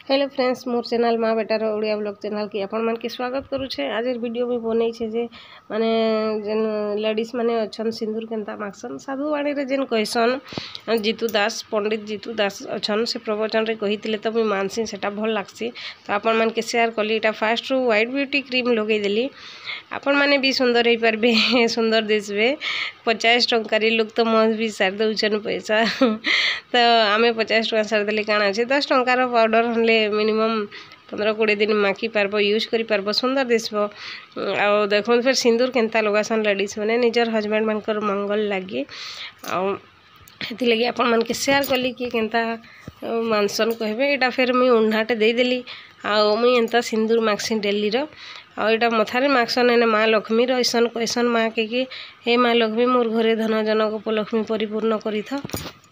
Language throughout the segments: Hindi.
हेलो फ्रेंड्स, मोर चैनल माँ बेटार ओडिया ब्लॉग चैनल की आपण मन के स्वागत करुछे। आज वीडियो में बनै छे जे माने जेन लेडीज माने अछन सिंदूर केनता मागसन साधुवाणी रे जेन कहसन जीतू दास पंडित जीतू दास अछन से प्रवचन रे कहितिले तो मुई मानसी सेटा भल लागसी तो आपण मन के शेयर कली। एटा फास्ट रू व्हाइट ब्यूटी क्रीम लगे देली आपण माने भी सुंदर हो पारबे सुंदर दिसबे। 50 टंकारी लोग तो मस्त भी सार दउछन पैसा तो आमे 50 टका सार देले काना छै 10 टंकार पाउडर हले मिनिमम 15-20 दिन माखी पारबो यूज करी पारबो सुंदर दिसबो। आ देखो फिर सिंदूर केनता लगासन लेडीज माने निजर हस्बैंड मानकर मंगल लगी हेती लगी आपण मन के शेयर कली कि केनता मानसन कहबे। एटा फिर मुई उन्हाटे दे देली आ मुई एंता सिंदूर मागसी डेली रो आ एटा मथारे मागसन एने माँ लक्ष्मी रहीसन कहसन माँ के कि हे माँ लक्ष्मी मोर घरे धन जनक उपलक्ष्मी परिपूर्ण करी था।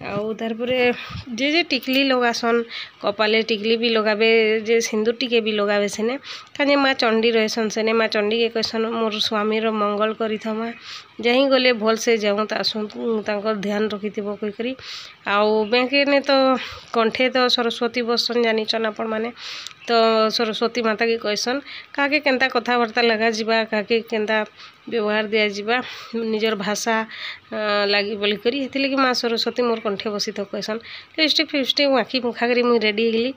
आउ तारपरे जे टिकली लगासन कपाले टिकली भी लगाबे जे सिंदूर टिके भी लगाबे सेने काजे माँ चंडी रहसन सेने माँ चंडी के कहसन मोर स्वामी रो मंगल करी था माँ जहीं गले भल से जाऊँ आसुँ तांकर ध्यान रखिथिबो कहि करी। आउ बैंके ने तो कंठे तो सरस्वती बसन जानिछन आपण माने तो सरस्वती माता के कहसन काके केनता कथाबार्ता लगा जीवा काके केनता व्यवहार दिया जीवा निजर भाषा लगी बोली करी हेती लगी माँ सरस्वती मोर कंठे बसी तो कहसन। लिपस्टिक फिपस्टिक आँखी मुखा करी मुई रेडी गली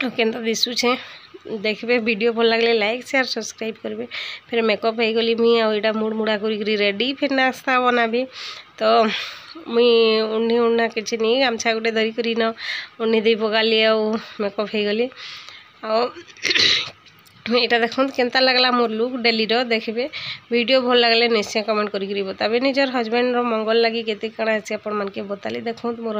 और केनता दिशुछे देखबे। वीडियो भल लगले लाइक शेयर सब्सक्राइब करबे। फिर मेकअप हो गली मुई आईटा मुड़ मुड़ा करी रेडी फिर नाश्ता बनाबी तो मुई उन्नी उन्ना किसी नहीं गामछा गोटे धरी करी न उन्नी दे पकाली आ मेकअप हो गली यहाँ देखो केनता लगला मोर लुक डेली रो देखबे। वीडियो भल लगले निश्चय कमेंट करी बताबे। निजर हस्बैंड रो मंगल लगी केते काଣା अछि आपण मन के बताली देखो मोर